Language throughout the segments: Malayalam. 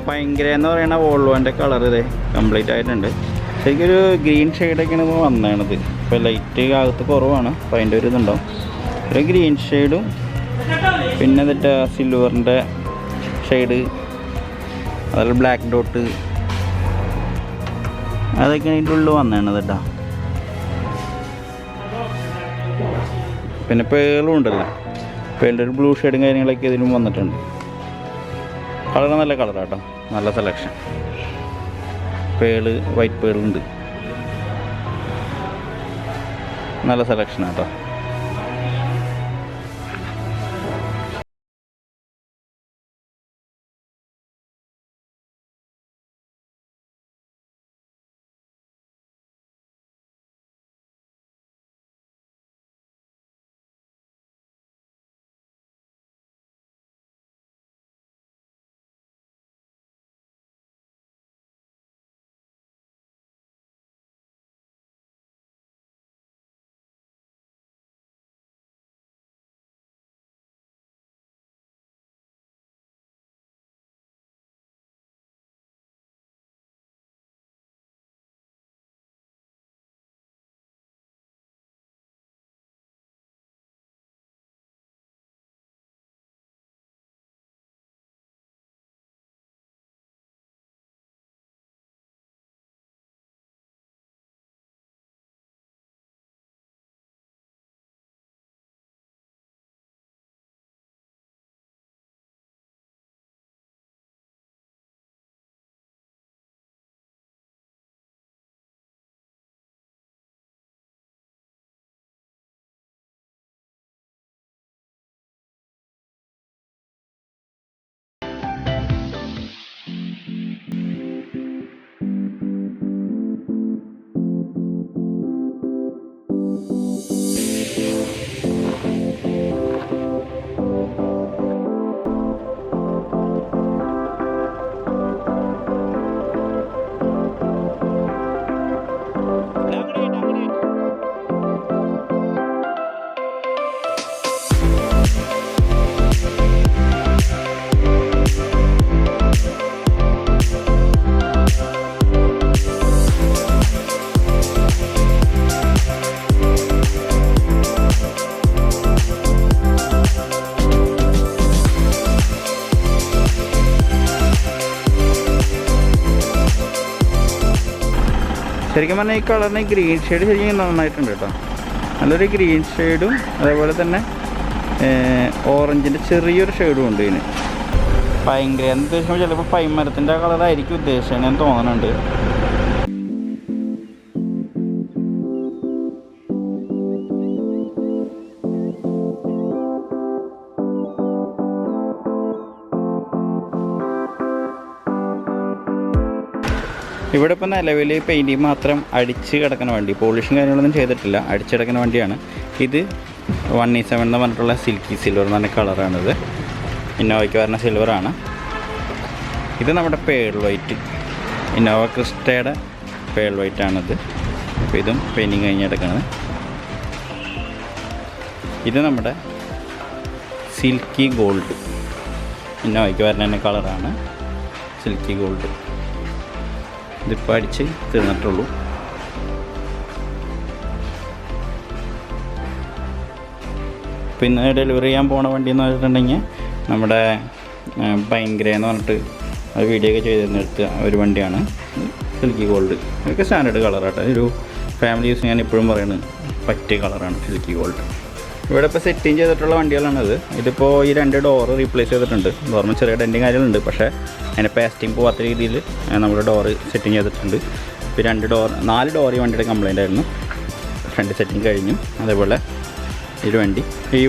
ഭയങ്കര എന്ന് പറയുന്ന വോൾവോൻ്റെ കളർ ഇതേ കംപ്ലീറ്റ് ആയിട്ടുണ്ട്. ശരിക്കൊരു ഗ്രീൻ ഷെയ്ഡൊക്കെയാണ് ഇപ്പോൾ വന്നതാണത്. ഇപ്പോൾ ലൈറ്റ് അകത്ത് കുറവാണ്, അപ്പോൾ അതിൻ്റെ ഒരു ഇതുണ്ടാവും. ഒരു ഗ്രീൻ ഷെയ്ഡും പിന്നെ എന്നിട്ട് സിൽവറിൻ്റെ ഷെയ്ഡ്, അതുപോലെ ബ്ലാക്ക് ഡോട്ട്, അതൊക്കെയാണ് ഇതിൻ്റെ ഉള്ളിൽ വന്നതാണ് കേട്ടോ. പിന്നെ പേളും ഉണ്ടല്ലോ, പേളിൻ്റെ ഒരു ബ്ലൂ ഷെയ്ഡും കാര്യങ്ങളൊക്കെ ഇതിലും വന്നിട്ടുണ്ട്. കളർ നല്ല കളറാട്ടോ, നല്ല സെലക്ഷൻ. പേള് വൈറ്റ് പേളുണ്ട്, നല്ല സെലക്ഷനാട്ടോ. ശരിക്കും പറഞ്ഞാൽ ഈ കളറിന് ഗ്രീൻ ഷെയ്ഡ് ശരിക്കും നന്നായിട്ടുണ്ട് കേട്ടോ. നല്ലൊരു ഗ്രീൻ ഷെയ്ഡും അതേപോലെ തന്നെ ഓറഞ്ചിൻ്റെ ചെറിയൊരു ഷെയ്ഡും ഉണ്ട് ഇതിന്. ഭയങ്കര എന്ന് ഉദ്ദേശിക്കുമ്പോൾ ചിലപ്പോൾ പൈമരത്തിൻ്റെ കളറായിരിക്കും ഉദ്ദേശിച്ചത് ഞാൻ തോന്നുന്നുണ്ട്. ഇവിടെ ഇപ്പോൾ നിലവിൽ പെയിൻറ്റിങ് മാത്രം അടിച്ച് കിടക്കുന്ന വണ്ടി, പോളിഷും കാര്യങ്ങളൊന്നും ചെയ്തിട്ടില്ല, അടിച്ചിടക്കുന്ന വണ്ടിയാണ് ഇത്. 1E7 എന്ന് പറഞ്ഞിട്ടുള്ള സിൽക്കി സിൽവർ എന്ന് പറഞ്ഞ കളറാണിത്. ഇന്നോവയ്ക്ക് വരുന്ന സിൽവറാണ് ഇത്. നമ്മുടെ പേൾ വൈറ്റ്, ഇന്നോവ ക്രിസ്റ്റയുടെ പേൾ വൈറ്റാണിത്. അപ്പോൾ ഇതും പെയിൻറ്റിങ് കഴിഞ്ഞെടുക്കുന്നത്. ഇത് നമ്മുടെ സിൽക്കി ഗോൾഡ്, ഇന്നോവയ്ക്ക് വരുന്ന കളറാണ് സിൽക്കി ഗോൾഡ്. ഇതിപ്പോൾ അടിച്ച് തീർന്നിട്ടുള്ളൂ. പിന്നെ ഡെലിവറി ചെയ്യാൻ പോണ വണ്ടി എന്ന് പറഞ്ഞിട്ടുണ്ടെങ്കിൽ നമ്മുടെ ഭയങ്കര എന്ന് പറഞ്ഞിട്ട് അത് വീഡിയോ ഒക്കെ ചെയ്തെടുത്ത ഒരു വണ്ടിയാണ് സിൽക്കി ഗോൾഡ്. ഇതൊക്കെ സ്റ്റാൻഡേർഡ് കളറാട്ടോ. ഒരു ഫാമിലി യൂസ് ഞാൻ എപ്പോഴും പറയുന്നത് പറ്റിയ കളറാണ് സിൽക്കി ഗോൾഡ്. ഇവിടെ ഇപ്പോൾ സെറ്റിങ് ചെയ്തിട്ടുള്ള വണ്ടികളാണിത്. ഇതിപ്പോൾ ഈ 2 ഡോറ് റീപ്ലേസ് ചെയ്തിട്ടുണ്ട്. നോർമൽ ചെറിയ ഡെൻറ്റിങ് കാര്യങ്ങളുണ്ട്, പക്ഷേ അതിൻ്റെ പേസ്റ്റിങ് പോകാത്ത രീതിയിൽ നമ്മുടെ ഡോറ് സെറ്റിങ് ചെയ്തിട്ടുണ്ട്. ഇപ്പോൾ 4 ഡോർ ഈ വണ്ടിയുടെ കംപ്ലൈൻ്റ് ആയിരുന്നു. 2 സെറ്റിങ് കഴിഞ്ഞു. അതേപോലെ ഈ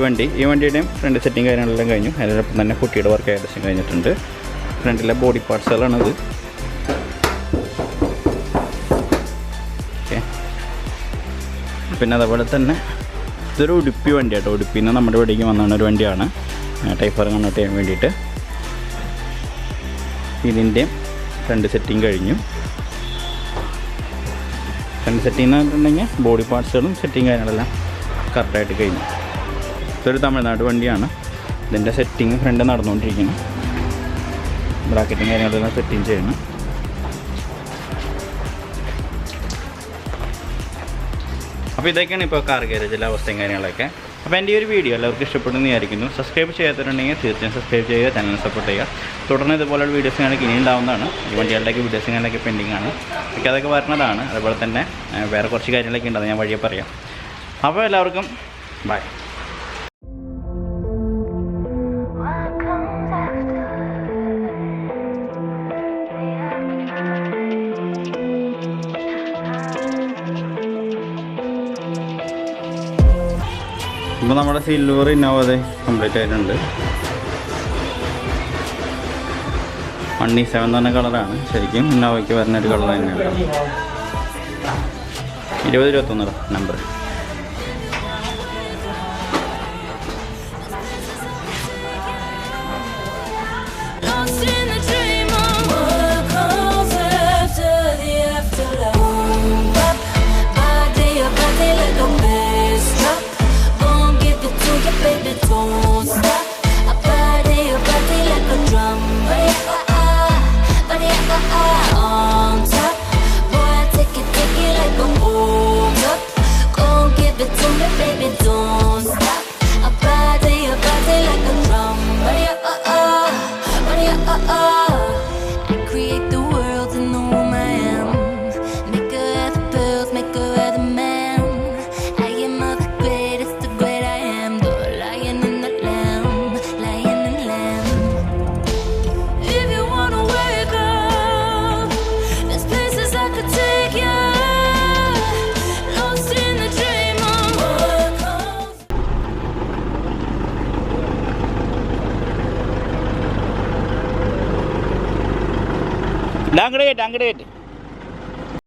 വണ്ടിയുടെയും 2 സെറ്റിങ് കാര്യങ്ങളെല്ലാം കഴിഞ്ഞു. അതിനോടൊപ്പം തന്നെ കുട്ടിയുടെ വർക്ക് ഏകദേശം കഴിഞ്ഞിട്ടുണ്ട്. ഫ്രണ്ടിലെ ബോഡി പാർട്സുകളാണിത്. ഓക്കെ. പിന്നെ അതേപോലെ തന്നെ ഇതൊരു ഉടുപ്പി വണ്ടിയാട്ടോ. ഉടുപ്പിൽ നിന്ന് നമ്മുടെ ഇവിടേക്ക് വന്ന ഒരു വണ്ടിയാണ് ടൈഫർ കൺവേർട്ട് ചെയ്യാൻ വേണ്ടിയിട്ട്. ഇതിൻ്റെയും 2 സെറ്റിങ് കഴിഞ്ഞു. 2 സെറ്റിങ് എന്ന് പറഞ്ഞിട്ടുണ്ടെങ്കിൽ ബോഡി പാർട്സുകളും സെറ്റിങ് കാര്യങ്ങളെല്ലാം കറക്റ്റായിട്ട് കഴിഞ്ഞു. ഇതൊരു തമിഴ്നാട് വണ്ടിയാണ്. ഇതിൻ്റെ സെറ്റിങ് ഫ്രണ്ട് നടന്നുകൊണ്ടിരിക്കുന്നു. ബ്രാക്കറ്റും കാര്യങ്ങളെല്ലാം സെറ്റിങ് ചെയ്യണം. അപ്പോൾ ഇതൊക്കെയാണ് ഇപ്പോൾ കാർ ഗാരേജിലെ അവസ്ഥയും കാര്യങ്ങളൊക്കെ. അപ്പോൾ എൻ്റെ ഈ ഒരു വീഡിയോ എല്ലാവർക്കും ഇഷ്ടപ്പെടുമെന്ന് വിചാരിക്കുന്നു. സബ്സ്ക്രൈബ് ചെയ്യാത്തവരുണ്ടെങ്കിൽ തീർച്ചയായും സബ്സ്ക്രൈബ് ചെയ്യുക, ചാനൽ സപ്പോർട്ട് ചെയ്യുക. തുടർന്ന് ഇതുപോലുള്ള വീഡിയോസ് ഞങ്ങൾക്ക് ഇനി ഉണ്ടാവുന്നതാണ്. ഈ വണ്ടികളുടെയൊക്കെ വീഡിയോസ് ഞങ്ങളൊക്കെ പെൻഡിങ് ആണ്, എനിക്ക് അതൊക്കെ വരുന്നതാണ്. അതുപോലെ തന്നെ വേറെ കുറച്ച് കാര്യങ്ങളൊക്കെ ഉണ്ട്, അത് ഞാൻ വഴിയെ പറയാം. അപ്പോൾ എല്ലാവർക്കും ബൈ. ഇപ്പോൾ നമ്മുടെ സിൽവർ ഇന്നോവ കംപ്ലീറ്റ് ആയിട്ടുണ്ട്. 1E7 എന്ന് പറഞ്ഞ കളറാണ്, ശരിക്കും ഇന്നോവയ്ക്ക് വരുന്നൊരു കളർ തന്നെയാണ്. 2021 നമ്പർ. Downgrade.